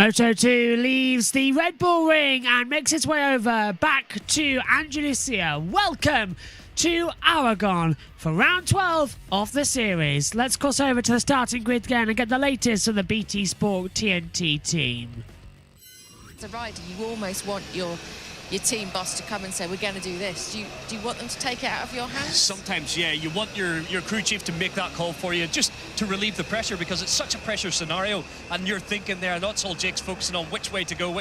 Moto2 leaves the Red Bull ring and makes its way over back to Andalusia. Welcome to Aragon for round 12 of the series. Let's cross over to the starting grid again and get the latest from the BT Sport TNT team. As a rider, you almost want your team boss to come and say, we're going to do this. Do you want them to take it out of your hands? Sometimes, yeah. You want your crew chief to make that call for you, just to relieve the pressure, because it's such a pressure scenario, and you're thinking there, that's all Jake's focusing on, which way to go.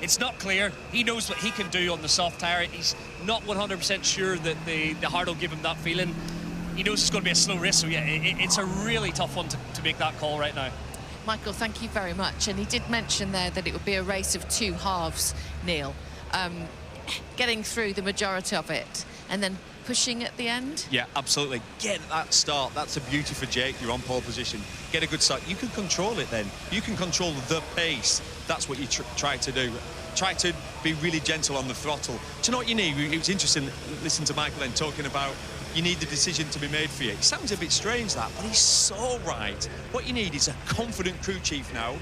It's not clear. He knows what he can do on the soft tyre. He's not 100% sure that the hard will give him that feeling. He knows it's going to be a slow race, so yeah, it's a really tough one to make that call right now. Michael, thank you very much. And he did mention there that it would be a race of two halves, Neil. Getting through the majority of it and then pushing at the end. Yeah, absolutely. Get that start. That's a beauty for Jake. You're on pole position. Get a good start. You can control it then. You can control the pace. That's what you try to do. Try to be really gentle on the throttle. Do you know what you need? It was interesting listening to Michael then talking about you need the decision to be made for you. It sounds a bit strange, that, but he's so right. What you need is a confident crew chief now,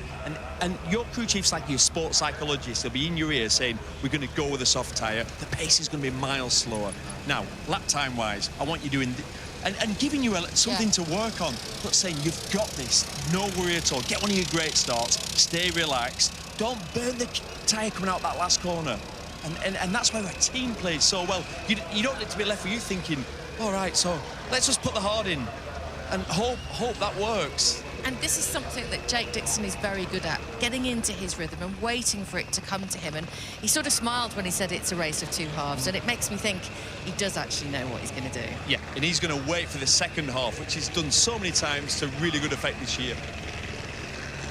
and your crew chief's like your sports psychologist. He'll be in your ear saying, we're going to go with a soft tyre. The pace is going to be miles slower. Now, lap time-wise, I want you doing... And giving you something to work on, but saying, you've got this, no worry at all. Get one of your great starts, stay relaxed. Don't burn the tyre coming out that last corner. And that's why our team plays so well. You don't need to be left with you thinking, all right, so let's just put the hard in and hope that works. And this is something that Jake Dixon is very good at, getting into his rhythm and waiting for it to come to him. And he sort of smiled when he said it's a race of two halves, and it makes me think he does actually know what he's going to do. Yeah, and he's going to wait for the second half, which he's done so many times to really good effect this year.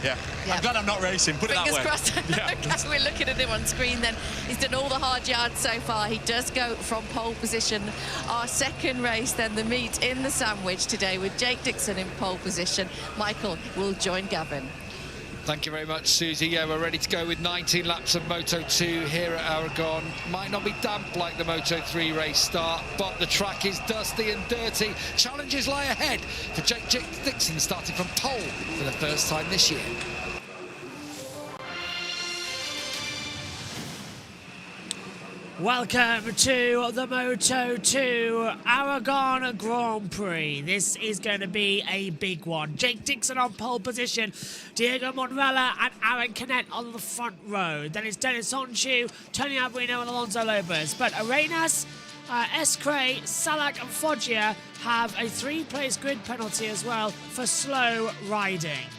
Yeah. I'm glad I'm not racing, put it that way. Fingers crossed. Yeah. Okay, we're looking at him on screen then. He's done all the hard yards so far. He does go from pole position. Our second race then, the meet in the sandwich today with Jake Dixon in pole position. Michael will join Gavin. Thank you very much, Susie. Yeah, we're ready to go with 19 laps of Moto2 here at Aragon. Might not be damp like the Moto3 race start, but the track is dusty and dirty. Challenges lie ahead for Jake Dixon, starting from pole for the first time this year. Welcome to the Moto2 Aragon Grand Prix. This is going to be a big one. Jake Dixon on pole position, Diego Monrella and Aaron Canet on the front row. Then it's Dennis Onchu, Tony Albarino and Alonso Lopez. But Arenas, Escray, Salak and Foggia have a 3-place grid penalty as well for slow riding.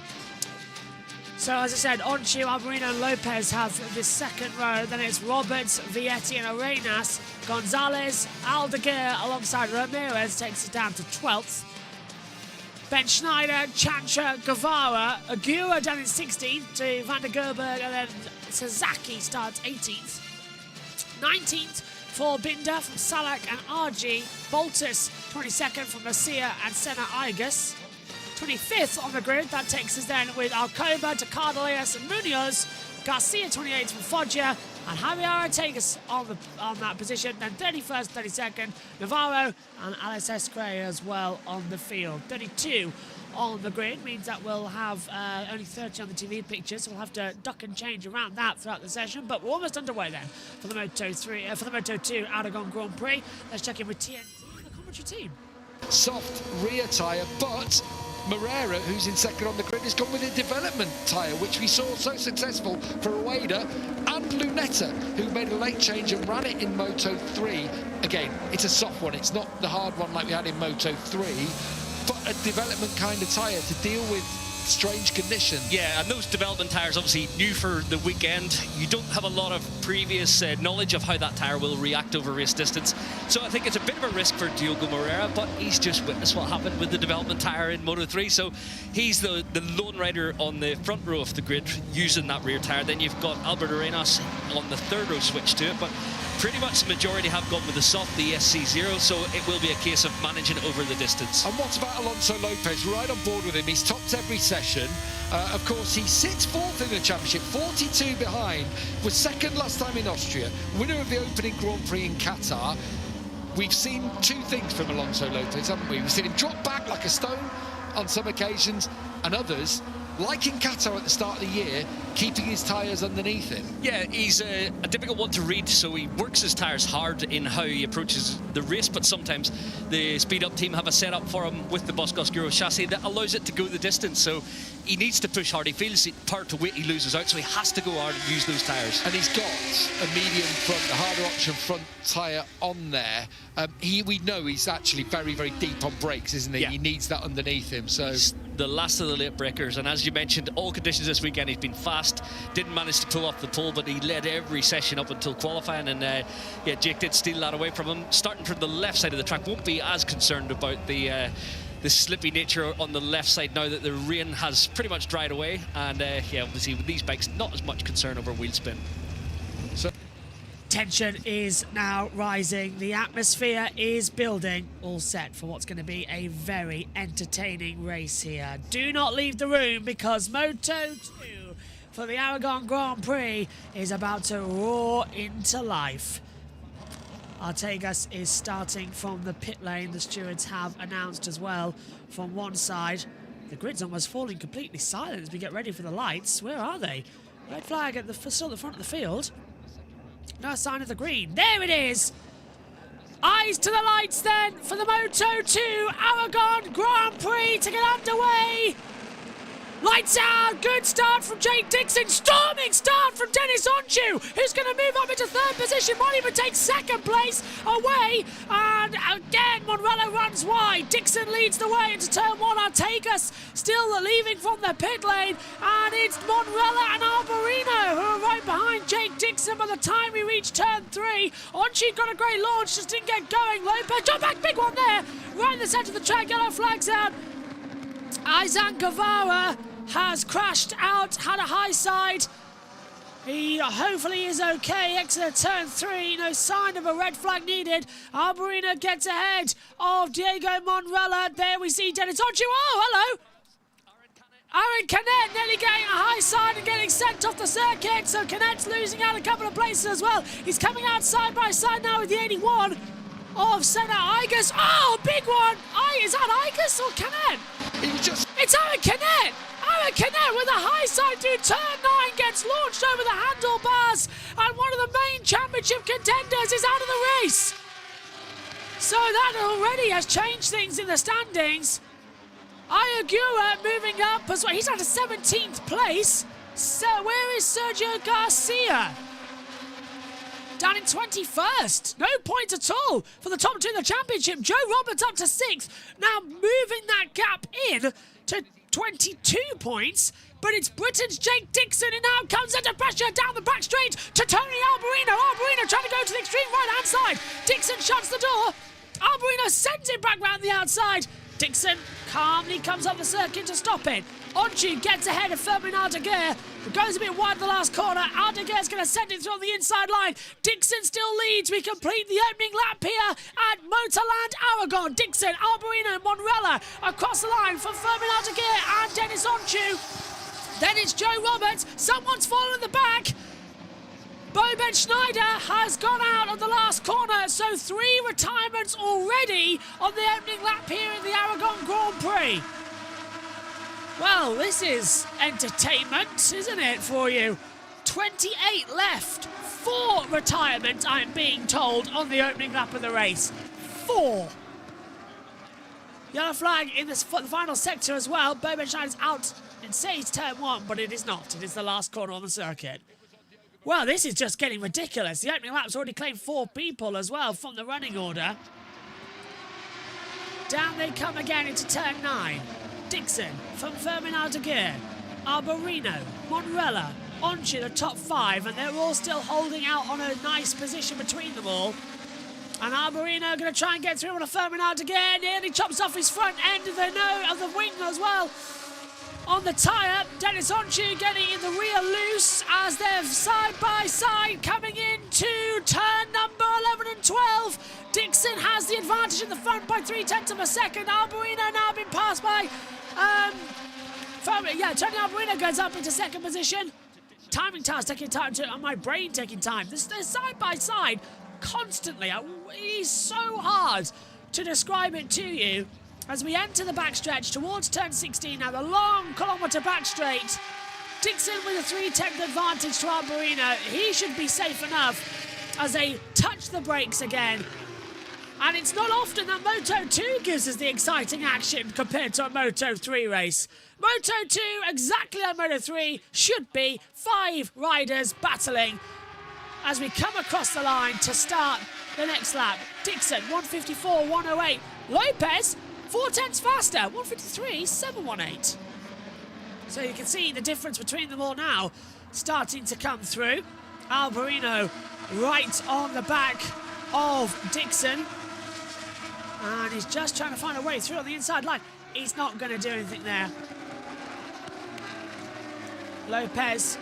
So, as I said, Onchu, Albarino and Lopez have this second row. Then it's Roberts, Vietti and Arenas. Gonzalez, Aldeguer alongside Ramirez takes it down to 12th. Ben Schneider, Chancha, Guevara, Aguirre down in 16th to Van der Gerberg, and then Sasaki starts 18th. 19th for Binder from Salak and RG. Boltus, 22nd from Garcia and Senna Igas. 25th on the grid, that takes us then with Alcoba, Tacardalias and Munoz. Garcia 28th from Foggia, and Javier Artegas on that position. Then 31st, 32nd, Navarro and Alex Escray as well on the field. 32 on the grid means that we'll have only 30 on the TV picture, so we'll have to duck and change around that throughout the session. But we're almost underway then for the Moto2 Aragon Grand Prix. Let's check in with TNT and the commentary team. Soft rear tyre, but Moreira, who's in second on the grid, has gone with a development tyre, which we saw so successful for Rueda, and Lunetta, who made a late change and ran it in Moto3. Again, it's a soft one, it's not the hard one like we had in Moto3, but a development kind of tyre to deal with strange conditions. Yeah, and those development tyres obviously new for the weekend. You don't have a lot of previous knowledge of how that tyre will react over race distance. So I think it's a bit of a risk for Diogo Moreira, but he's just witnessed what happened with the development tyre in Moto3. So he's the lone rider on the front row of the grid using that rear tyre. Then you've got Albert Arenas on the third row switch to it, but pretty much the majority have gone with the soft, the SC0, so it will be a case of managing it over the distance. And what about Alonso Lopez? Right on board with him. He's topped every session. Of course, he sits fourth in the championship, 42 behind, was second last time in Austria, winner of the opening Grand Prix in Qatar. We've seen two things from Alonso Lopez, haven't we? We've seen him drop back like a stone on some occasions, and others, like in Qatar at the start of the year, keeping his tyres underneath him. Yeah, he's a difficult one to read, so he works his tyres hard in how he approaches the race, but sometimes the Speed Up team have a setup for him with the Boscos Giro chassis that allows it to go the distance, so he needs to push hard. He feels power to weight, he loses out, so he has to go hard and use those tyres. And he's got a medium front, the harder option front tyre on there. We know he's actually very, very deep on brakes, isn't he? Yeah. He needs that underneath him, so... He's the last of the late breakers, and as you mentioned, all conditions this weekend he's been fast, didn't manage to pull off the pole, but he led every session up until qualifying, and yeah, Jake did steal that away from him. Starting from the left side of the track, won't be as concerned about the slippy nature on the left side now that the rain has pretty much dried away, and yeah, obviously with these bikes, not as much concern over wheel spin. So Tension is now rising. The atmosphere is building. All set for what's going to be a very entertaining race here. Do not leave the room because Moto 2 for the Aragon Grand Prix is about to roar into life. Artigas is starting from the pit lane. The stewards have announced as well from one side. The grid's almost falling completely silent as we get ready for the lights. Where are they? Red flag at still at the front of the field. No sign of the green. There it is! Eyes to the lights then for the Moto 2 Aragon Grand Prix to get underway. Lights out, good start from Jake Dixon, storming start from Dennis Onchu, who's going to move up into third position, might even take second place away, and again Monrello runs wide. Dixon leads the way into turn one. Artigas still leaving from the pit lane, and it's Monrello and Arborino who are right behind Jake Dixon by the time we reach turn three. Onchu got a great launch, just didn't get going. Lopez, jump back, big one there, right in the centre of the track, yellow flags out. Aizan Guevara has crashed out, had a high side. He hopefully is okay. Exit turn three, no sign of a red flag needed. Arborino gets ahead of Diego Monrella. There we see Dennis Onchu. Oh, hello! Aaron Canet nearly getting a high side and getting sent off the circuit. So Canet's losing out a couple of places as well. He's coming out side by side now with the 81 of Senna Igas. Oh, big one! Is that Igas or Canet? It's Aaron Canet! Aaron Canet with a high side through turn 9 gets launched over the handlebars, and one of the main championship contenders is out of the race. So that already has changed things in the standings. Ayagura moving up as well. He's at a 17th place. So where is Sergio Garcia? Down in 21st. No points at all for the top two in the championship. Joe Roberts up to 6th. Now moving that gap in to 22 points. But it's Britain's Jake Dixon, and now comes under pressure down the back straight to Tony Arborino. Arborino trying to go to the extreme right-hand side. Dixon shuts the door. Arborino sends it back round the outside. Dixon calmly comes up the circuit to stop it. Onchu gets ahead of Fermin Aldeguer, but goes a bit wide the last corner. Aldeguer's going to send it through on the inside line. Dixon still leads. We complete the opening lap here at Motorland Aragon. Dixon, Arborino, Monrella across the line from Fermin Aldeguer and Dennis Onchu. Then it's Joe Roberts. Someone's fallen in the back. Boben Schneider has gone out on the last corner, so 3 retirements already on the opening lap here in the Aragon Grand Prix. Well, this is entertainment, isn't it, for you? 28 left. 4 retirements, I'm being told, on the opening lap of the race. 4. Yellow flag in the final sector as well. Boben Schneider's out and says turn 1, but it is not. It is the last corner on the circuit. Well, this is just getting ridiculous. The opening lap's already claimed 4 people as well from the running order. Down they come again into turn 9. Dixon from Fermin Aldeguer, Arborino, Monrella, Onchu the top 5, and they're all still holding out on a nice position between them all. And Arborino going to try and get through on a Fermin Aldeguer, nearly chops off his front end of the wing as well. On the tyre, Dennis Onchu getting in the rear loose as they're side by side coming into turn number 11 and 12. Dixon has the advantage in the front by 0.3 of a second. Arborino now been passed by... Tony Arborino goes up into second position. Timing tower's taking time too, and my brain taking time. They're side by side constantly. It is so hard to describe it to you. As we enter the backstretch towards turn 16 now, the long kilometre back straight. Dixon with a 3/10 advantage to Arborino. He should be safe enough as they touch the brakes again. And it's not often that Moto 2 gives us the exciting action compared to a Moto 3 race. Moto 2, exactly like Moto 3, should be 5 riders battling as we come across the line to start the next lap. Dixon, 154, 108. Lopez, 4/10 faster, 153, 718. So you can see the difference between them all now starting to come through. Arborino right on the back of Dixon. And he's just trying to find a way through on the inside line. He's not going to do anything there. Lopez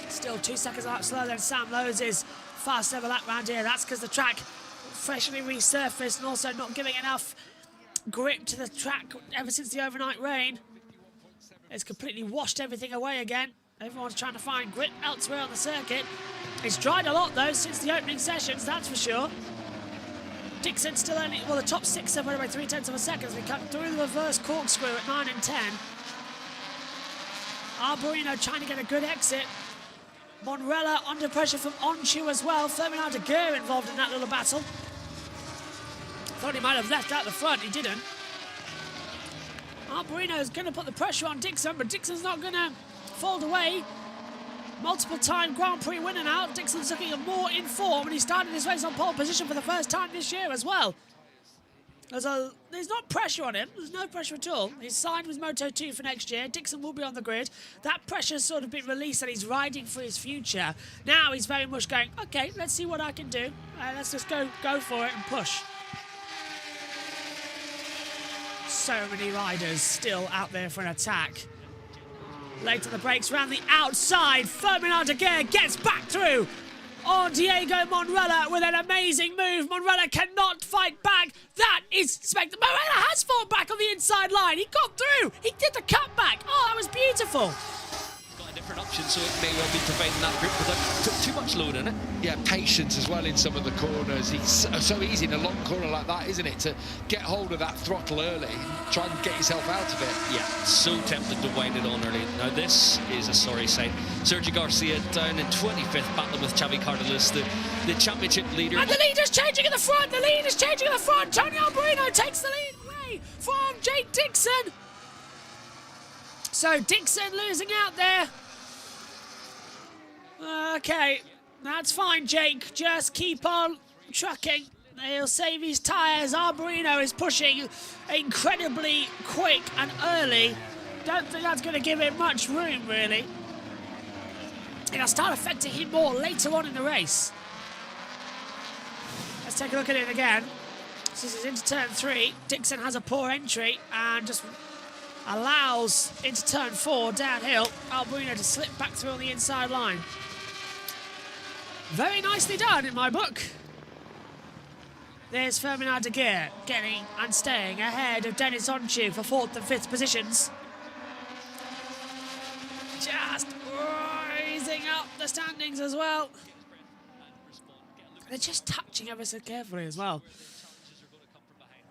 still 2 seconds slower than Sam Lowe's fast ever lap round here. That's because the track freshly resurfaced and also not giving enough grip to the track ever since the overnight rain. It's completely washed everything away again. Everyone's trying to find grip elsewhere on the circuit. It's dried a lot though since the opening sessions, that's for sure. Dixon still only, well, the top 6 separated by 3/10 of a second as we cut through the reverse corkscrew at 9 and 10. Arborino trying to get a good exit. Monrella under pressure from Onchu as well. Fermin Aldeguer involved in that little battle. Thought he might have left out the front, he didn't. Arborino is going to put the pressure on Dixon, but Dixon's not going to fold away. Multiple-time Grand Prix winner now. Dixon's looking more in form, and he started his race on pole position for the first time this year as well. There's not pressure on him. There's no pressure at all. He's signed with Moto 2 for next year. Dixon will be on the grid. That pressure's sort of been released and he's riding for his future. Now he's very much going, okay, let's see what I can do. Let's just go for it and push. So many riders still out there for an attack. Late on the brakes, round the outside. Fermin Aldeguer gets back through on Diego Monrella with an amazing move. Monrella cannot fight back. That is spectacular. Monrella has fought back on the inside line. He got through. He did the cutback. Oh, that was beautiful. Got a different option, so it may well be providing that grip without too much load in it. Yeah, patience as well in some of the corners. It's so easy in a long corner like that, isn't it, to get hold of that throttle early and try and get yourself out of it. Yeah, so tempted to wind it on early. Now this is a sorry sight. Sergio Garcia down in 25th, battling with Xavi Cardenas, the championship leader. And the leader's changing at the front. The leader's changing at the front. Tony Arborino takes the lead away from Jake Dixon. So Dixon losing out there. Okay, that's fine, Jake. Just keep on trucking. He'll save his tyres. Arborino is pushing incredibly quick and early. Don't think that's going to give him much room, really. It'll start affecting him more later on in the race. Let's take a look at it again. This is into turn 3. Dixon has a poor entry and just allows into turn 4 downhill Arborino to slip back through on the inside line. Very nicely done in my book. There's Fermin Aldeguer getting and staying ahead of Dennis Onchu for 4th and 5th positions. Just rising up the standings as well. They're just touching ever so carefully as well.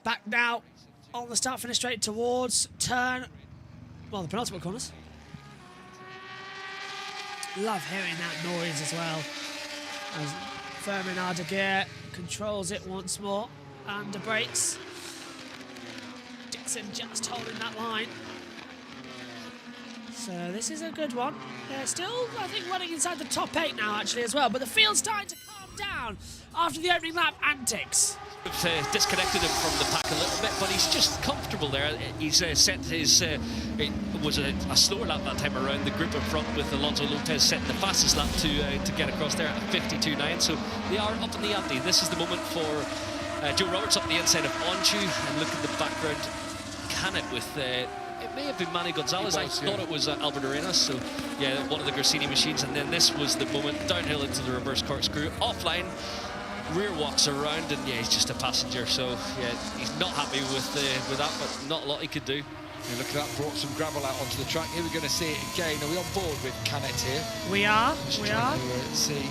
Back now on the start-finish straight towards turn, well, the penultimate corners. Love hearing that noise as well. As Fermin Aldeguer controls it once more, under brakes. Dixon just holding that line. So this is a good one. They're still, I think, running inside the top 8 now, actually, as well. But the field's starting to calm down after the opening lap antics. Disconnected him from the pack a little bit, but he's just comfortable there. He's set his, it was a slower lap that time around. The group in front with Alonso Lopez setting the fastest lap to get across there at 52.9. So they are up in the ante. This is the moment for Joe Roberts up the inside of Onchu, and look at the background. Can it with, it may have been Manny Gonzalez. I thought it was Albert Arenas. So yeah, one of the Grassini machines. And then this was the moment downhill into the reverse corkscrew, offline. Rear walks around, and yeah, he's just a passenger, so yeah, he's not happy with that, but not a lot he could do. Yeah, look at that, brought some gravel out onto the track. Here we're going to see it again. Are we on board with Canet here? We are, we are. See.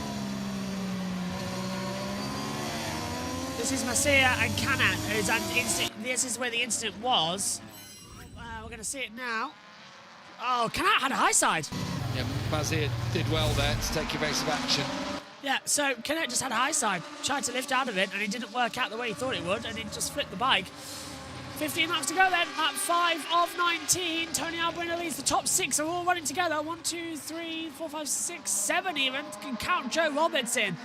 This is Masia and Kanat. This is where the incident was. We're going to see it now. Oh, Kanat had a high side. Yeah, Mazir did well there to take evasive action. Yeah, so Kanat just had a high side. Tried to lift out of it, and it didn't work out the way he thought it would, and he just flipped the bike. 15 laps to go then. Lap 5 of 19. Tony Albuino leads. The top 6 are all running together. 1, 2, 3, 4, 5, 6, 7 even. Can count Joe Roberts in.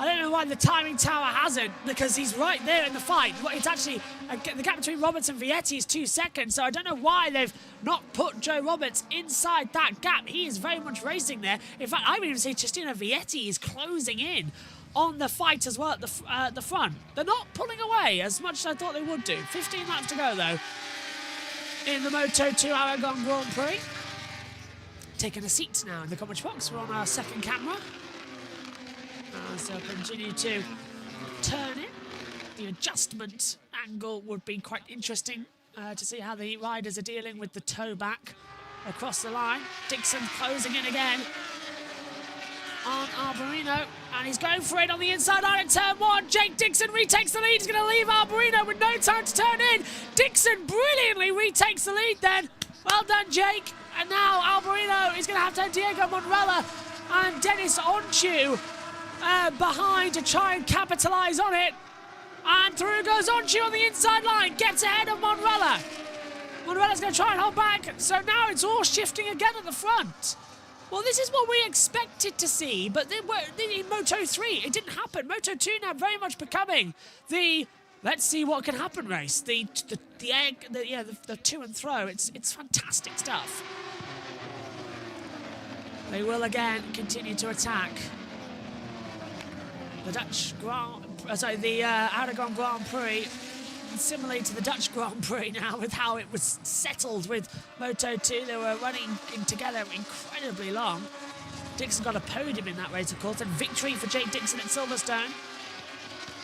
I don't know why the timing tower hasn't, because he's right there in the fight. It's actually, the gap between Roberts and Vietti is 2 seconds, so I don't know why they've not put Joe Roberts inside that gap. He is very much racing there. In fact, I would even say Justina Vietti is closing in on the fight as well at the front. They're not pulling away as much as I thought they would do. 15 laps to go, though, in the Moto2 Aragon Grand Prix. Taking a seat now in the commentary box. We're on our second camera. So continue to turn it. The adjustment angle would be quite interesting to see how the riders are dealing with the toe back across the line. Dixon closing in again on Arborino, and he's going for it on the inside line at turn 1. Jake Dixon retakes the lead. He's going to leave Arborino with no time to turn in. Dixon brilliantly retakes the lead then. Well done, Jake. And now Arborino is going to have to have Diego Monrella and Dennis Onchu behind to try and capitalise on it. And through goes Onchu on the inside line, gets ahead of Monrella. Monrella's going to try and hold back, so now it's all shifting again at the front. Well, this is what we expected to see, but in Moto3, it didn't happen. Moto2 now very much becoming the let's see what can happen race. The to and fro. It's fantastic stuff. They will again continue to attack. The Aragon Grand Prix, similarly to the Dutch Grand Prix now, with how it was settled with Moto2. They were running together incredibly long. Dixon got a podium in that race, of course, and victory for Jake Dixon at Silverstone.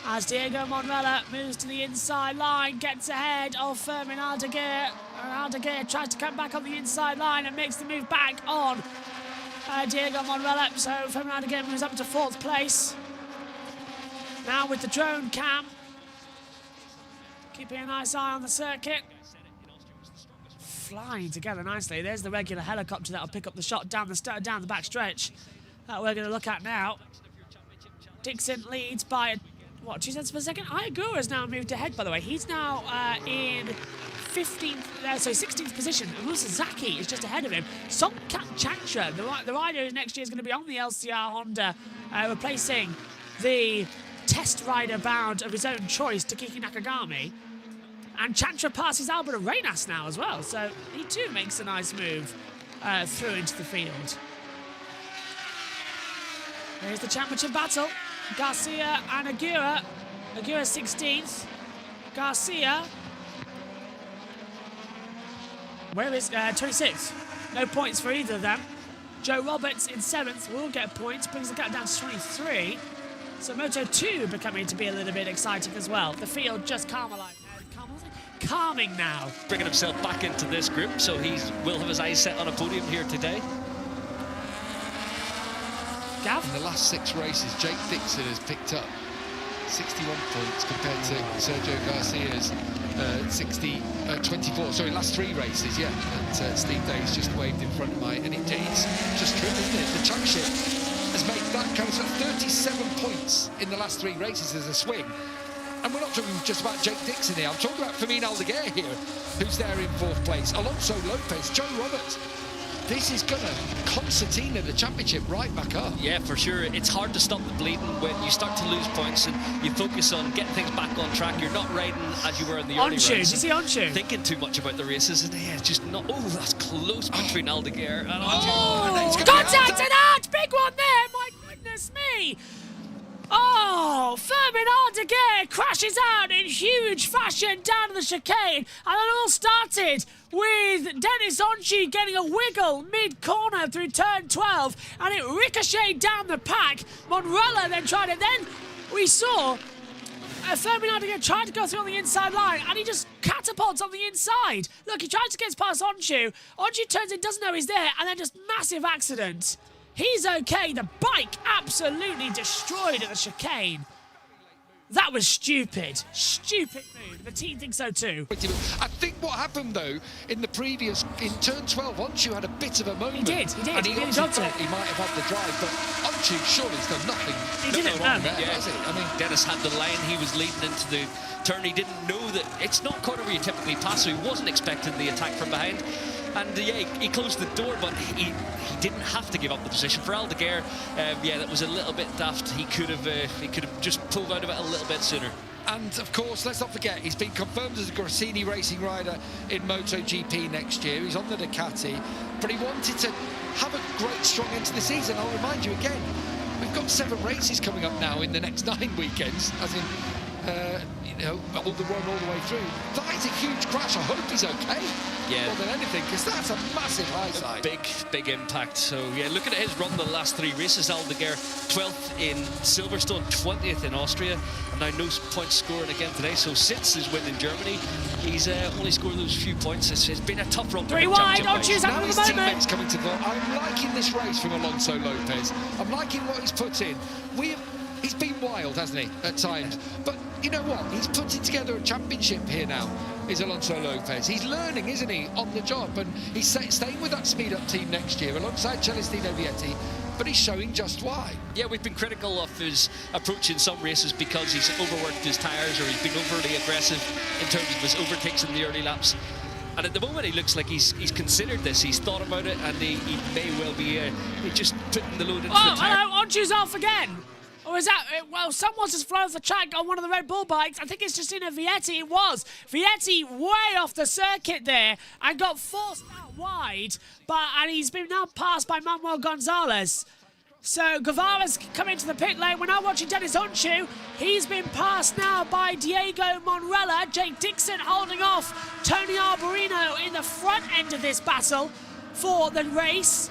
As Diego Monrella moves to the inside line, gets ahead of Fermin Aldeguer. Aldeguer tries to come back on the inside line and makes the move back on Diego Monrella. So Fermin Aldeguer moves up to 4th place. Now with the drone cam, keeping a nice eye on the circuit. Flying together nicely. There's the regular helicopter that'll pick up the shot down the back stretch that we're going to look at now. Dixon leads by, 2 seconds per second? Ayagura has now moved ahead, by the way. He's now in 16th position. Musazaki is just ahead of him. Songkat Chantra, the rider next year is going to be on the LCR Honda, replacing the test rider bound of his own choice, Takiki Nakagami. And Chantra passes Albert Arenas now as well, so he too makes a nice move through into the field. Here's the championship battle. Garcia and Aguirre. Aguirre 16th. Garcia, where is 26th? No points for either of them. Joe Roberts in 7th will get points, brings the gap down to 23. So Moto2 becoming to be a little bit exciting as well. The field just calming now. Bringing himself back into this group, so he will have his eyes set on a podium here today. Gav? In the last 6 races, Jake Dixon has picked up 61 points compared to Sergio Garcia's 24. Sorry, last 3 races, yeah. And Steve Days just waved in front of my, and it's just true, isn't it? The championship has made that kind of 37 points in the last 3 races as a swing. And we're not talking just about Jake Dixon here. I'm talking about Fermin Aldeguer here, who's there in 4th place. Alonso Lopez, Joe Roberts. This is going to concertina the championship right back up. Yeah, for sure. It's hard to stop the bleeding when you start to lose points and you focus on getting things back on track. You're not riding as you were in the early runs. Did you see Onchu? Thinking too much about the races. And yeah, it's just not... Oh, that's close between Aldeguer and Onchu. Oh, contact and out! Big one there! My goodness me! Oh, Fermin Aldeguer crashes out in huge fashion down the chicane, and it all started with Dennis Onchi getting a wiggle mid-corner through turn 12, and it ricocheted down the pack. Monrella then tried it. Then we saw Fermin Aldeguer tried to go through on the inside line, and he just catapults on the inside. Look, he tries to get past Onchu. Onchu turns in, doesn't know he's there, and then just massive accident. He's okay. The bike absolutely destroyed at the chicane. That was stupid. Stupid move. The team thinks so too. I think what happened though in turn 12, Onchu had a bit of a moment. He did. And he really obviously dropped thought it. he might have had the drive, but Onchu surely's done nothing. He didn't, wrong no. there, Yeah, has he? I mean, Dennis had the line. He was leading into the turn. He didn't know that it's not corner where you typically pass, so he wasn't expecting the attack from behind. And yeah, he closed the door, but he didn't have to give up the position. For Aldeguer, yeah, that was a little bit daft. He could have just pulled out of it a little bit sooner. and of course, let's not forget, he's been confirmed as a Grassini racing rider in MotoGP next year. He's on the Ducati, but he wanted to have a great, strong end to the season. I'll remind you again, we've got 7 races coming up now in the next 9 weekends, as in, you know, all the way through. That is a huge crash. I hope he's okay. Yeah. More than anything, because that's a massive high side. Big impact. So yeah, looking at his run the last 3 races, Aldeguer 12th in Silverstone, 20th in Austria, and now no points scoring again today. So since his win in Germany, he's only scored those few points. It's been a tough run. 3 wide, Onchu's Now having his the moment. teammates coming to the... I'm liking this race from Alonso Lopez. I'm liking what he's put in. He's been wild, hasn't he, at times? But you know what? He's putting together a championship here now, is Alonso Lopez. He's learning, isn't he, on the job? And he's staying with that speed-up team next year alongside Celestino Vietti, but he's showing just why. Yeah, we've been critical of his approach in some races because he's overworked his tyres or he's been overly aggressive in terms of his overtakes in the early laps. And at the moment, he looks like he's considered this. He's thought about it, and he may well be just putting the load into the tyre. Hello, Onchu's off again. Or is that, well, someone's just flown off the track on one of the Red Bull bikes. I think it's Justina Vietti. It was. Vietti way off the circuit there and got forced out wide. And he's been now passed by Manuel Gonzalez. So Guevara's come into the pit lane. We're now watching Dennis Onchu. He's been passed now by Diego Monrella. Jake Dixon holding off Tony Arbolino in the front end of this battle for the race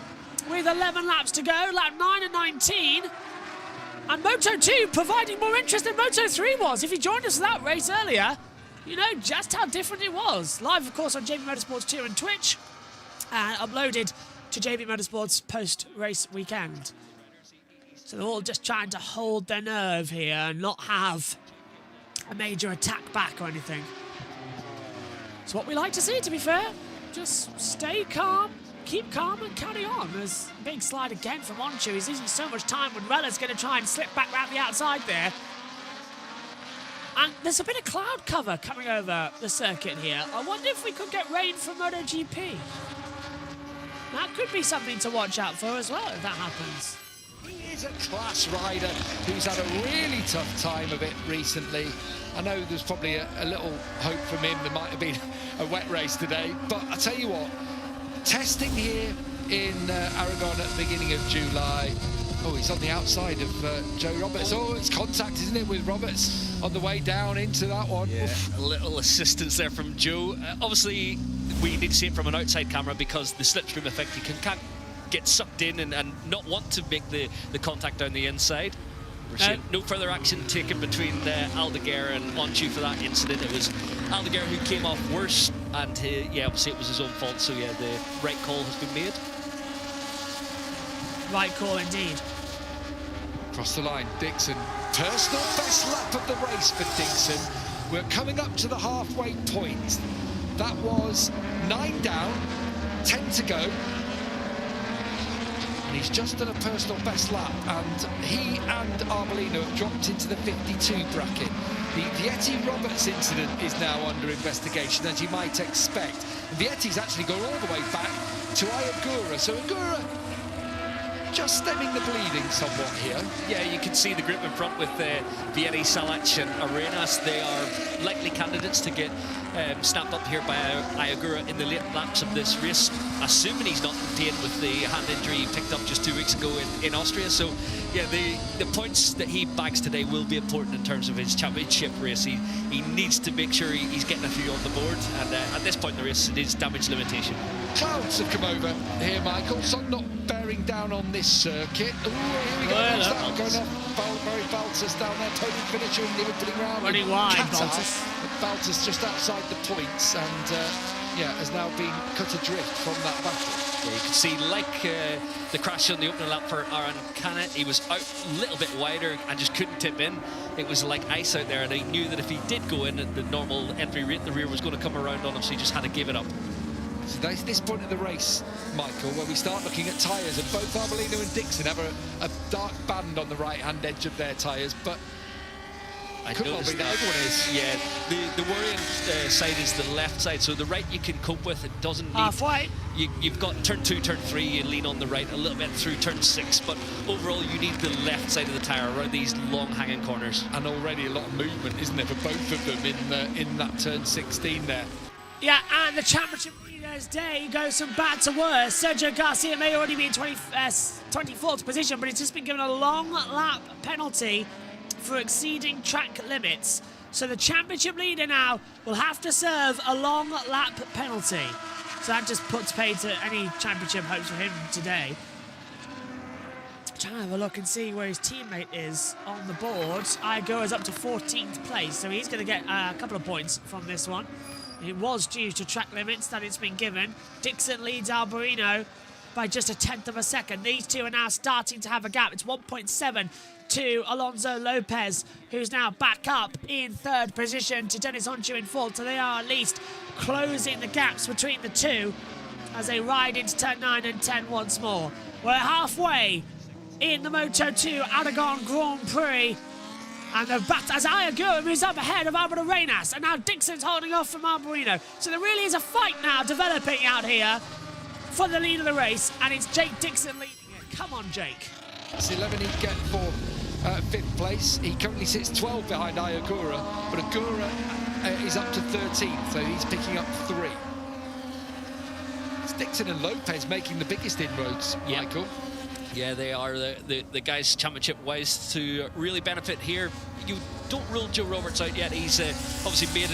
with 11 laps to go. Lap 9 and 19. And Moto2 providing more interest than Moto3 was. If you joined us for that race earlier, you know just how different it was. Live, of course, on JB Motorsports 2 and Twitch, and uploaded to JB Motorsports post-race weekend. So they're all just trying to hold their nerve here and not have a major attack back or anything. It's what we like to see, to be fair. Just stay calm. Keep calm and carry on. There's a big slide again from Onchu. He's losing so much time when Rella's going to try and slip back round the outside there. And there's a bit of cloud cover coming over the circuit here. I wonder if we could get rain from MotoGP. That could be something to watch out for as well if that happens. He is a class rider who's had a really tough time of it recently. I know there's probably a little hope from him. There might have been a wet race today. But I tell you what, testing here in Aragon at the beginning of July. Oh, he's on the outside of Joe Roberts. Oh, it's contact, isn't it, with Roberts on the way down into that one. Yeah, Oof. a little assistance there from Joe. Obviously, we need to see it from an outside camera because the slipstream effect, you can't get sucked in and not want to make the contact down the inside. We're seeing no further action taken between Aldeguer and Onchu for that incident. It was Aldeguer who came off worse, and yeah, obviously it was his own fault. So yeah, the right call has been made. Right call indeed. Across the line, Dixon. Personal best lap of the race for Dixon. We're coming up to the halfway point. That was 9 down, 10 to go. And he's just done a personal best lap, and he and Arbolino have dropped into the 52 bracket. The Vietti-Roberts incident is now under investigation, as you might expect. Vietti's actually gone all the way back to Ayagura, so Agura just stemming the bleeding somewhat here. Yeah, you can see the group in front with Vietti, Salac and Arenas. They are likely candidates to get snapped up here by Ayagura in the late laps of this race, assuming he's not in pain with the hand injury he picked up just 2 weeks ago in Austria. So yeah, the points that he bags today will be important in terms of his championship race. He needs to make sure he's getting a few on the board, and at this point in the race it is damage limitation. Clouds have come over here, Michael. Sun not bearing down on this circuit. Ooh, here we go. What's that going off? Barry Baltus down there, podium finisher in the opening round. Running wide, Qatar. Baltus. Baltus just outside the points, and yeah, has now been cut adrift from that battle. Yeah, you can see, like the crash on the opening lap for Aragon, he was out a little bit wider and just couldn't tip in. It was like ice out there, and he knew that if he did go in at the normal entry rate, the rear was going to come around on him, so he just had to give it up. So that's this point of the race, Michael, where we start looking at tyres, and both Arbolino and Dixon have a dark band on the right-hand edge of their tyres, but I could well be noticed that everyone is. Yeah, the worrying side is the left side. So the right you can cope with. It doesn't need... Halfway. You've got turn 2, turn 3, you lean on the right a little bit through turn 6, but overall you need the left side of the tyre around these long hanging corners. And already a lot of movement, isn't there, for both of them in that turn 16 there. Yeah, and the championship leader's day goes from bad to worse. Sergio Garcia may already be in 24th position, but he's just been given a long lap penalty for exceeding track limits. So the championship leader now will have to serve a long lap penalty. So that just puts paid to any championship hopes for him today. Trying to have a look and see where his teammate is on the board. Igo is up to 14th place, so he's going to get a couple of points from this one. It was due to track limits that it's been given. Dixon leads Alberino by just 1/10 of a second. These two are now starting to have a gap. It's 1.7 to Alonso Lopez, who's now back up in 3rd position to Dennis Onchu in 4th. So they are at least closing the gaps between the two as they ride into turn 9 and 10 once more. We're halfway in the Moto2 Aragon Grand Prix. And the bat as Aragon moves up ahead of Álvaro Reynás, and now Dixon's holding off from Alberino. So there really is a fight now developing out here for the lead of the race, and it's Jake Dixon leading it. Come on, Jake. It's 11 he'd get for 5th place. He currently sits 12 behind Ayagura, but Agura is up to 13th, so he's picking up 3. It's Dixon and Lopez making the biggest inroads, Michael. Yeah, they are the guys championship-wise to really benefit here. You don't rule Joe Roberts out yet. He's obviously made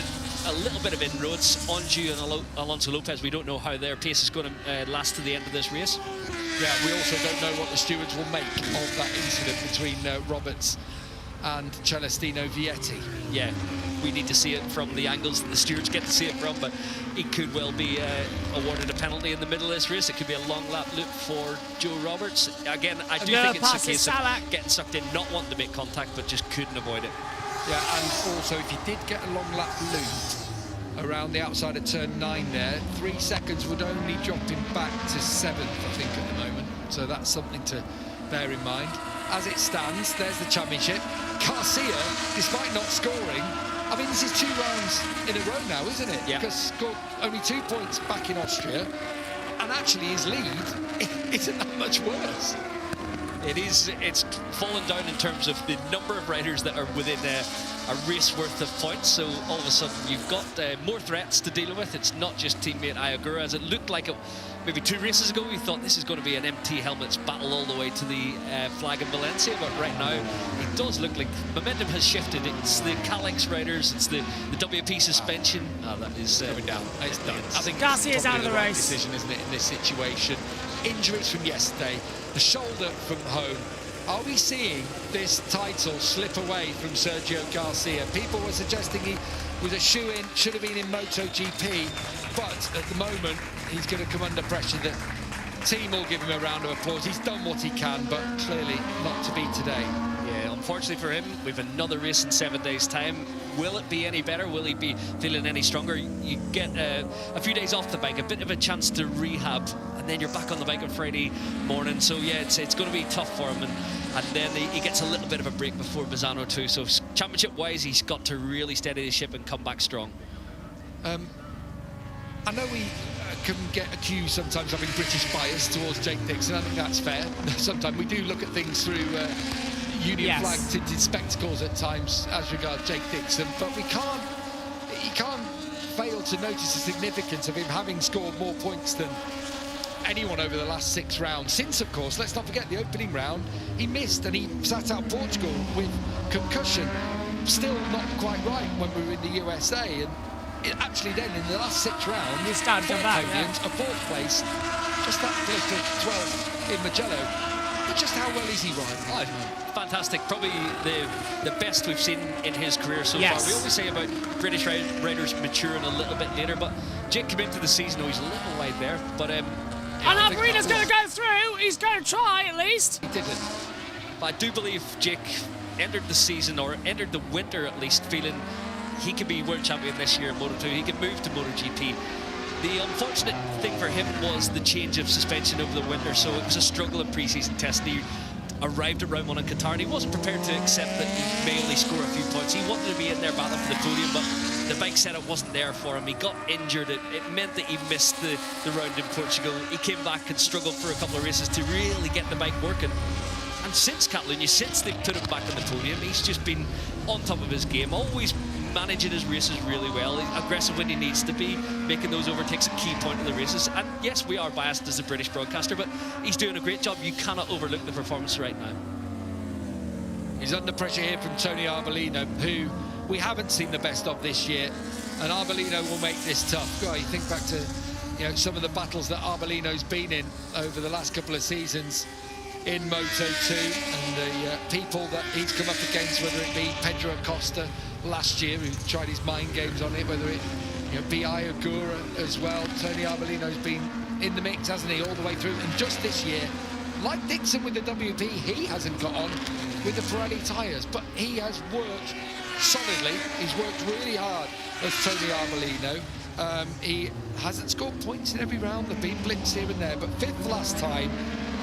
a little bit of inroads. Onju and Alonso Lopez, we don't know how their pace is going to last to the end of this race. Yeah, we also don't know what the stewards will make of that incident between Roberts and Celestino Vietti. Yeah, we need to see it from the angles that the stewards get to see it from, but he could well be awarded a penalty in the middle of this race. It could be a long lap loop for Joe Roberts. Again, I do think it's a case of getting sucked in, not wanting to make contact, but just couldn't avoid it. Yeah, and also if you did get a long lap loop around the outside of turn 9 there, 3 seconds would only drop him back to 7th, I think, at the moment. So that's something to bear in mind. As it stands, there's the championship. Garcia, despite not scoring, I mean, this is 2 rounds in a row now, isn't it? Yeah. Because scored only 2 points back in Austria, and actually his lead isn't that much worse. It's fallen down in terms of the number of riders that are within a race worth of points. So all of a sudden you've got more threats to deal with. It's not just teammate Ayagura, as it looked like it maybe 2 races ago. We thought this is going to be an empty helmets battle all the way to the flag in Valencia, but right now it does look like momentum has shifted. It's the Calix riders, it's the WP suspension. That is Going down. It's done. I think Garcia's out of the race. Decision, isn't it, in this situation? Injuries from yesterday, the shoulder from home. Are we seeing this title slip away from Sergio Garcia? People were suggesting he was a shoe-in, should have been in MotoGP, but at the moment he's going to come under pressure. The team will give him a round of applause. He's done what he can, but clearly not to be today. Yeah, unfortunately for him, we've another race in 7 days' time. Will it be any better? Will he be feeling any stronger? You get a few days off the bike, a bit of a chance to rehab, and then you're back on the bike on Friday morning. So yeah, it's going to be tough for him, and then he gets a little bit of a break before Misano too. So championship-wise, he's got to really steady the ship and come back strong. I know we can get accused sometimes of having British bias towards Jake Dixon. I think that's fair. Sometimes we do look at things through Union flag tinted spectacles at times as regards Jake Dixon, but you can't fail to notice the significance of him having scored more points than anyone over the last 6 rounds. Since, of course, let's not forget the opening round, he missed and he sat out Portugal with concussion. Still not quite right when we were in the USA, and actually then in the last 6 rounds, he started to come back, a 4th place, just that blip of 12 in Mugello. just how well is he riding? Fantastic. Probably the best we've seen in his career so Yes. far. We always say about British riders maturing a little bit later, but Jake came into the season, he's a little wide there. But And Alberino's going to go through. He's going to try at least. He didn't. But I do believe Jake entered the season, or entered the winter at least, feeling he could be world champion this year in Moto2. He could move to MotoGP. The unfortunate thing for him was the change of suspension over the winter, so it was a struggle in pre-season testing. He arrived at round 1 in Qatar and he wasn't prepared to accept that he may only score a few points. He wanted to be in there battling for the podium, but the bike setup wasn't there for him. He got injured. It meant that he missed the round in Portugal. He came back and struggled for a couple of races to really get the bike working. And since Catalunya, since they put him back on the podium, he's just been on top of his game, always managing his races really well. He's aggressive when he needs to be, making those overtakes a key point of the races. And yes, we are biased as a British broadcaster, but he's doing a great job. You cannot overlook the performance right now. He's under pressure here from Tony Arbolino, who we haven't seen the best of this year, and Arbolino will make this tough. God, you think back to some of the battles that Arbolino's been in over the last couple of seasons in Moto2, and the people that he's come up against, whether it be Pedro Acosta last year, who tried his mind games on it, whether it be Iogura as well. Tony Arbolino's been in the mix, hasn't he, all the way through. And just this year, like Dixon with the WP, he hasn't got on with the Pirelli tyres, but he has worked solidly. He's worked really hard as Tony Arbolino. He hasn't scored points in every round. There have been blips here and there, but 5th last time.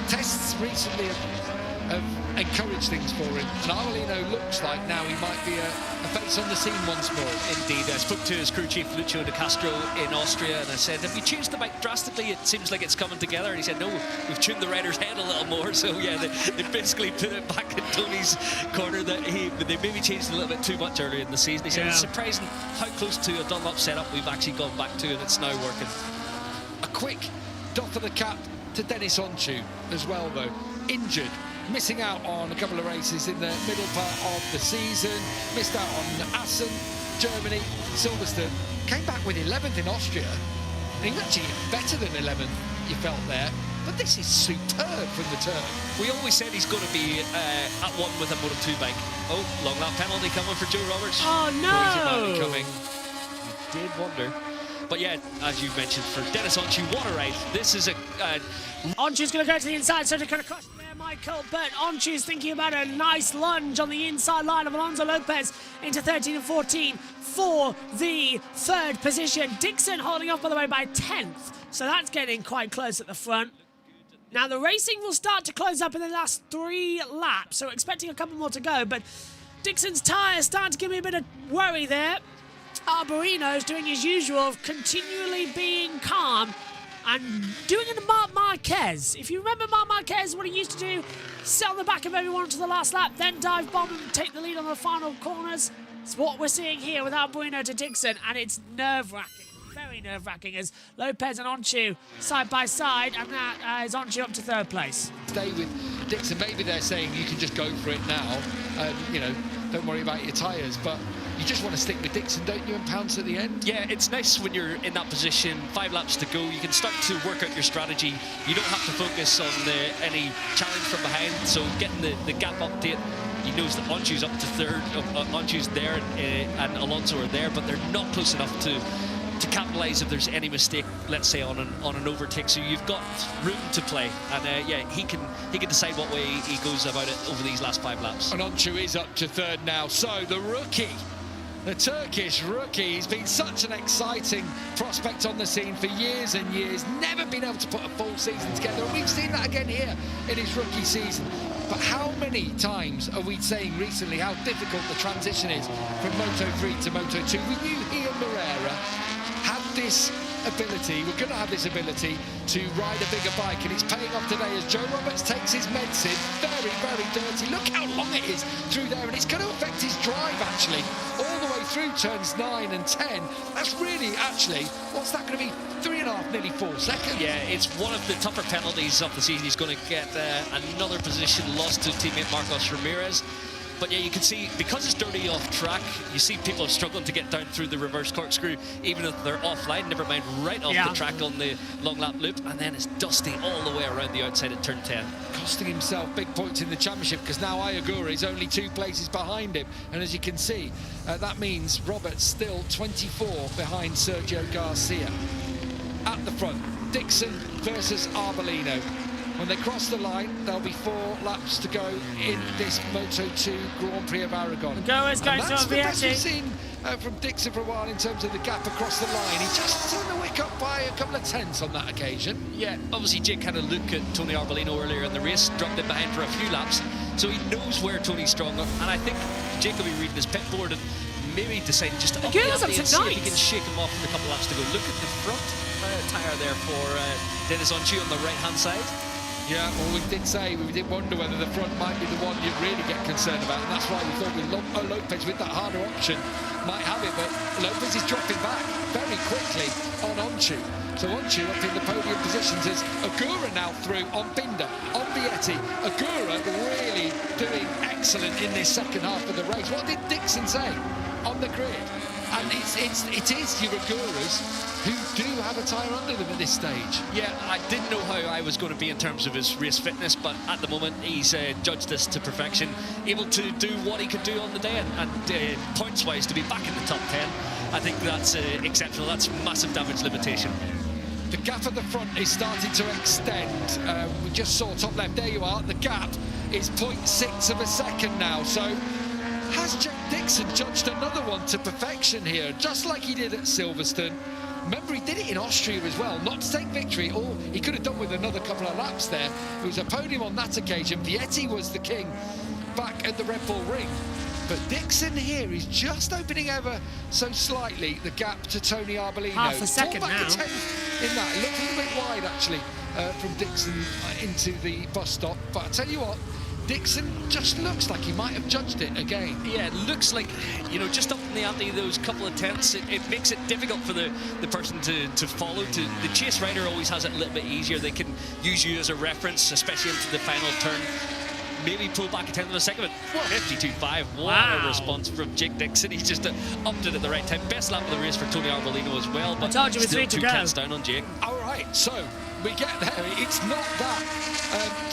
Tests recently have encouraged things for him, and Arbolino looks like now he might be a face on the scene once more. Indeed, I spoke to his crew chief Lucio De Castro in Austria, and I said, have you changed the bike drastically? It seems like it's coming together. And he said, no, we've tuned the rider's head a little more. So yeah, they basically put it back in Tony's corner, that they maybe changed a little bit too much earlier in the season. He said, it's surprising how close to a Dunlop setup we've actually gone back to, and it's now working. A quick doff of the cap to Dennis Onchu as well, though. Injured, missing out on a couple of races in the middle part of the season, missed out on Assen, Germany, Silverstone, came back with 11th in Austria, and he was actually better than 11th, you felt there. But this is superb from the turn. We always said he's going to be at one with a Moto2 bike. Oh, long lap penalty coming for Joe Roberts. Oh no! Coming. You did wonder. But yeah, as you mentioned, for Dennis Onchu, what a ride. This is a... Onchu's going to go to the inside, so to kind of crush there, Michael. But Onchu's thinking about a nice lunge on the inside line of Alonso Lopez into 13 and 14 for the 3rd position. Dixon holding off, by the way, by 10th. So that's getting quite close at the front. Now, the racing will start to close up in the last 3 laps, so expecting a couple more to go. But Dixon's tyres starting to give me a bit of worry there. Arbolino's doing his usual of continually being calm and doing it to Marc Marquez. If you remember Marc Marquez, what he used to do, sit on the back of everyone until the last lap, then dive bomb and take the lead on the final corners. It's what we're seeing here with Arbolino to Dixon, and it's nerve-wracking. Very nerve-wracking as Lopez and Onchu side by side, and that is Onchu up to 3rd place. Stay with Dixon. Maybe they're saying you can just go for it now, don't worry about your tyres, but you just want to stick with Dixon, don't you, and pounce at the end? Yeah, it's nice when you're in that position, 5 laps to go, you can start to work out your strategy. You don't have to focus on any challenge from behind, so getting the gap update. He knows that Onchu's up to 3rd, Onchu's there, and Alonso are there, but they're not close enough to capitalise if there's any mistake, let's say on an overtake. So you've got room to play, and yeah, he can decide what way he goes about it over these last 5 laps. And Onchu is up to 3rd now. So the rookie, the Turkish rookie, he's been such an exciting prospect on the scene for years and years, never been able to put a full season together, and we've seen that again here in his rookie season. But how many times are we saying recently how difficult the transition is from Moto3 to Moto2? We knew he and Moreira had this ability, we're going to have this ability to ride a bigger bike, and it's paying off today as Joe Roberts takes his medicine. Very, very dirty. Look how long it is through there, and it's going to affect his drive, actually, all the way through turns 9 and 10. That's really, actually, what's that going to be? 3.5, nearly 4 seconds. Yeah, it's one of the tougher penalties of the season. He's going to get another position lost to teammate Marcos Ramirez. But yeah, you can see, because it's dirty off track, you see people are struggling to get down through the reverse corkscrew, even if they're offline, never mind right off the track on the long lap loop, and then it's dusty all the way around the outside at turn 10. Costing himself big points in the championship, because now Ayagura is only 2 places behind him. And as you can see, that means Robert's still 24 behind Sergio Garcia. At the front, Dixon versus Arbolino. When they cross the line, there'll be 4 laps to go in this Moto2 Grand Prix of Aragon. The goers going to that's the best we've Vietti. seen from Dixon for a while in terms of the gap across the line. He just turned the wick up by a couple of tenths on that occasion. Yeah, obviously Jake had a look at Tony Arbolino earlier in the race, dropped him behind for a few laps, so he knows where Tony's stronger, and I think Jake will be reading his pit board and maybe decide just to up the ante and see if he can shake him off with a couple laps to go. Look at the front tyre there for Dennis Onchu on the right-hand side. Yeah, well, we did wonder whether the front might be the one you'd really get concerned about, and that's why we thought with Lopez, with that harder option, might have it, but Lopez is dropping back very quickly on Onchu. So Onchu up in the podium positions as Agura now through on Binder, on Vietti. Agura really doing excellent in this second half of the race. What did Dixon say on the grid? And it is your Aguras who do have a tyre under them at this stage. Yeah, I didn't know how I was going to be in terms of his race fitness, but at the moment he's judged this to perfection, able to do what he could do on the day, and points-wise to be back in the top 10. I think that's exceptional. That's massive damage limitation. The gap at the front is starting to extend. We just saw top left, there you are. The gap is 0.6 of a second now, so has Jack Dixon judged another one to perfection here, just like he did at Silverstone? Remember, he did it in Austria as well, not to take victory, or he could have done with another couple of laps there. It was a podium on that occasion. Vietti was the king back at the Red Bull Ring. But Dixon here is just opening ever so slightly the gap to Tony Arbolino. Half a second back now. a tenth in that. It looked a little bit wide, actually, from Dixon into the bus stop. But I tell you what, Dixon just looks like he might have judged it again. Yeah, it looks like, you know, just up in the ante, those couple of tenths, it makes it difficult for the person to follow. The chase rider always has it a little bit easier. They can use you as a reference, especially into the final turn. Maybe pull back a tenth of a second, but 52.5. What a response from Jake Dixon. He's just upped it at the right time. Best lap of the race for Tony Arbolino as well, but I told you still 2 to go. tenths down on Jake. All right, so we get there. It's not that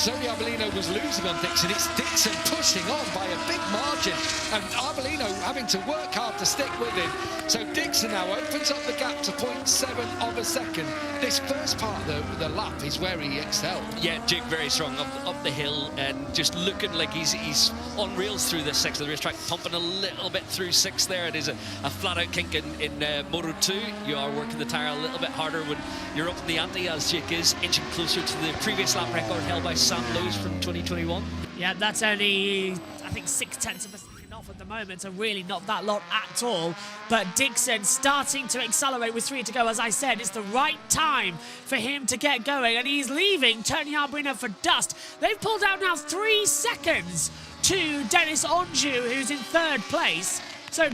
Tony Arbolino was losing on Dixon. It's Dixon pushing on by a big margin, and Arbolino having to work hard to stick with him. So Dixon now opens up the gap to 0.7 of a second. This first part of the lap is where he excelled. Yeah, Jake very strong up the hill and just looking like he's on rails through this section of the racetrack, pumping a little bit through 6 there. It is a flat-out kink in Moto 2. You are working the tyre a little bit harder when you're up in the ante, as Jake is inching closer to the previous lap record held by Sam Lowes from 2021. Yeah, that's only, I think, 0.6 of a second off at the moment, so really not that lot at all. But Dixon starting to accelerate with 3 to go. As I said, it's the right time for him to get going, and he's leaving Tony Arbolino for dust. They've pulled out now 3 seconds to Dennis Onju, who's in 3rd place. So,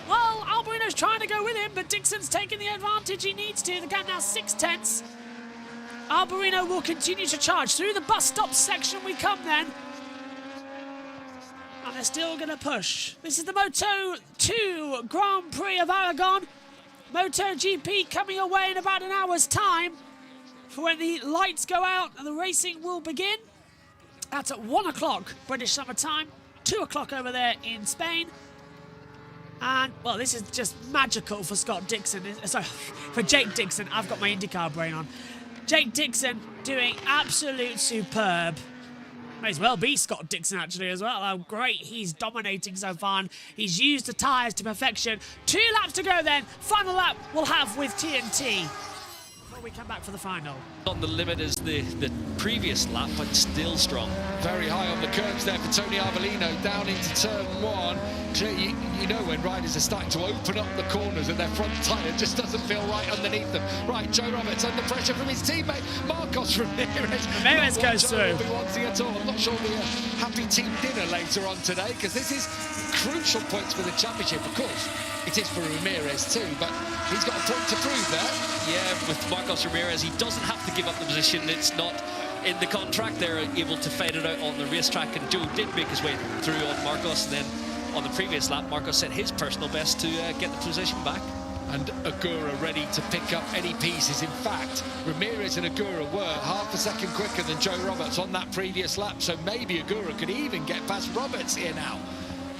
well, Arbolino's trying to go with him, but Dixon's taking the advantage he needs to. The gap now 6 tenths. Arbolino will continue to charge. Through the bus stop section we come then. And they're still going to push. This is the Moto 2 Grand Prix of Aragon. MotoGP coming away in about an hour's time for when the lights go out and the racing will begin. That's at 1 o'clock British summer time, 2 o'clock over there in Spain. And, well, this is just magical for Scott Dixon. Sorry, for Jake Dixon. I've got my IndyCar brain on. Jake Dixon doing absolute superb. May as well be Scott Dixon, actually, as well. How great he's dominating so far. And he's used the tyres to perfection. 2 laps to go then. Final lap we'll have with TNT before we come back for the final. On the limit as the previous lap, but still strong. Very high on the curbs there for Tony Arbolino, down into turn 1. You know when riders are starting to open up the corners and their front tyre just doesn't feel right underneath them. Right, Joe Roberts under pressure from his teammate Marcos Ramirez. Ramirez goes through. Will be wanting at all. I'm not sure we'll be a happy team dinner later on today, because this is crucial points for the championship. Of course, it is for Ramirez too, but he's got a point to prove there. Yeah, with Marcos Ramirez, he doesn't have to give up the position. It's not in the contract. They're able to fight it out on the racetrack, and Joe did make his way through on Marcos, and then on the previous lap, Marcos set his personal best to get the position back. And Agura ready to pick up any pieces. In fact, Ramirez and Agura were half a second quicker than Joe Roberts on that previous lap, so maybe Agura could even get past Roberts here now.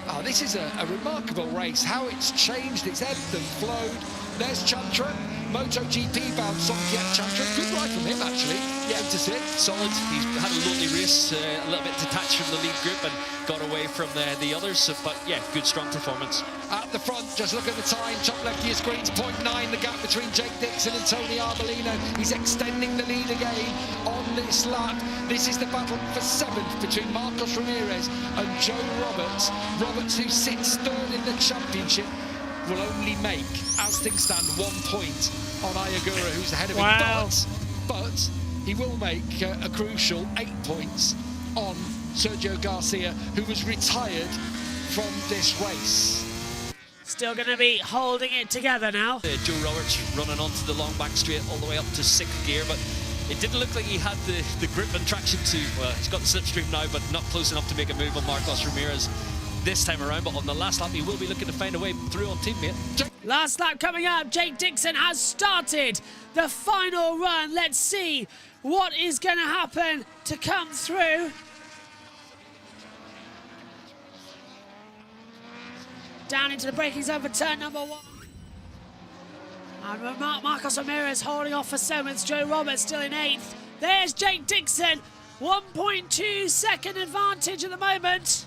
Oh, this is a remarkable race, how it's changed, it's ebbed and flowed. There's Chantra, MotoGP bound Songkiat Chantra. Good ride from him, actually. Yeah, to sit. Solid. He's had a lonely race, a little bit detached from the lead group and got away from the others. So, but yeah, good, strong performance. At the front, just look at the time. Top left of your screen's 0.9. The gap between Jake Dixon and Tony Arbolino. He's extending the lead again on this lap. This is the battle for 7th between Marcos Ramirez and Joe Roberts. Roberts, who sits 3rd in the championship, will only make, as things stand, 1 point on Ayagura, who's ahead of him. But he will make a crucial 8 points on Sergio Garcia, who was retired from this race. Still going to be holding it together now. Joe Roberts running onto the long back straight all the way up to 6th gear, but it didn't look like he had the grip and traction to, well, he's got the slipstream now, but not close enough to make a move on Marcos Ramirez this time around. But on the last lap, he will be looking to find a way through on teammate. Last lap coming up. Jake Dixon has started the final run. Let's see what is going to happen to come through. Down into the braking zone for turn number 1. And Marcos Ramirez holding off for 7th. Joe Roberts still in 8th. There's Jake Dixon. 1.2 second advantage at the moment.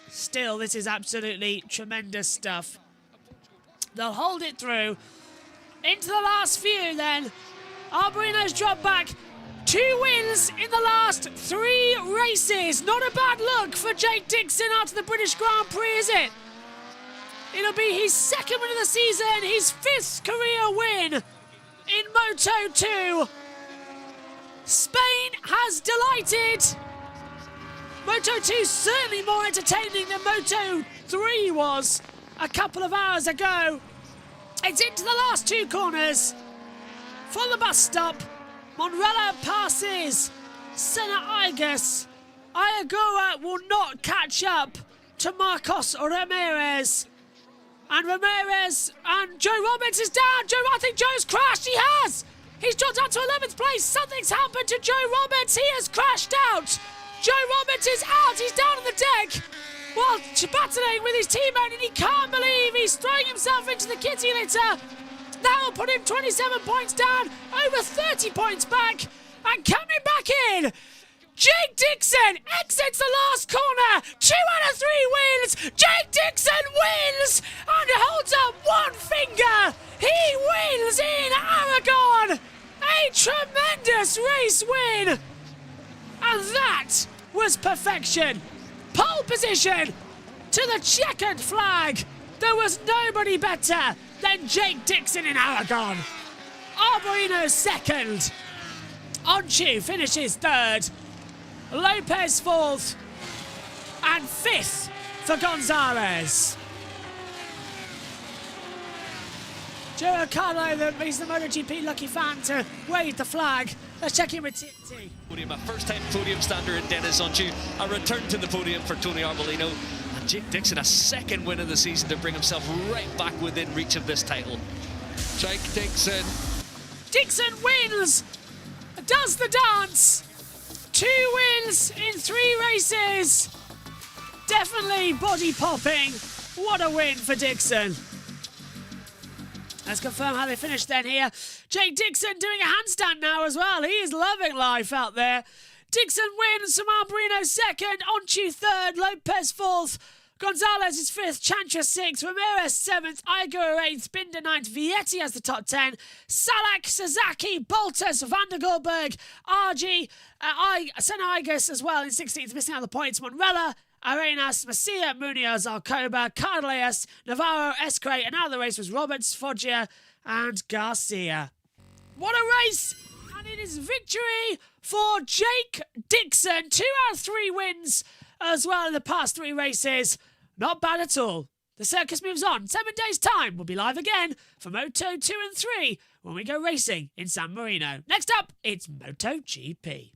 Still, this is absolutely tremendous stuff. They'll hold it through. Into the last few then. Arbolino's dropped back. 2 wins in the last 3 races. Not a bad look for Jake Dixon after the British Grand Prix, is it? It'll be his 2nd win of the season, his 5th career win in Moto2. Spain has delighted. Moto2 certainly more entertaining than Moto3 was a couple of hours ago. It's into the last 2 corners. From the bus stop, Monrella passes Senna Igas. Ayagura will not catch up to Marcos Ramirez. And Ramirez and Joe Roberts is down. I think Joe's crashed. He has. He's dropped down to 11th place. Something's happened to Joe Roberts. He has crashed out. Joe Roberts is out. He's down on the deck. Well, battling with his teammate, and he can't believe he's throwing himself into the kitty litter. That will put him 27 points down, over 30 points back, and coming back in, Jake Dixon exits the last corner. 2 out of 3 wins. Jake Dixon wins and holds up 1 finger. He wins in Aragon. A tremendous race win. And that was perfection. Pole position to the checkered flag. There was nobody better than Jake Dixon in Aragon. Arbolino 2nd. Onchu finishes 3rd. Lopez 4th. And 5th for Gonzalez. Joe Ricardo, he's the MotoGP lucky fan to wave the flag. Let's check in with Titi. Podium, a first-time podium stander in Dennis Onchu. A return to the podium for Tony Arbolino. And Jake Dixon, a 2nd win of the season to bring himself right back within reach of this title. Jake Dixon. Dixon wins. Does the dance. 2 wins in 3 races. Definitely body popping. What a win for Dixon. Let's confirm how they finished then here. Jake Dixon doing a handstand now as well. He is loving life out there. Dixon wins, Arbolino 2nd, Onchu 3rd, Lopez 4th, Gonzalez is 5th, Chantra 6th, Ramirez 7th, Ayagura 8th, Binder 9th, Vietti has the top 10, Salak, Sasaki, Boltas, Van der Goldberg, RG, Senna Igas as well in 16th, missing out the points, Monrella, Arenas, Macia, Munoz, Alcoba, Cardelas, Navarro, Escray, and out of the race was Roberts, Foggia, and Garcia. What a race! And it is victory for Jake Dixon. 2 out of 3 wins as well in the past 3 races. Not bad at all. The circus moves on. 7 days' time, we'll be live again for Moto 2 and 3 when we go racing in San Marino. Next up, it's MotoGP.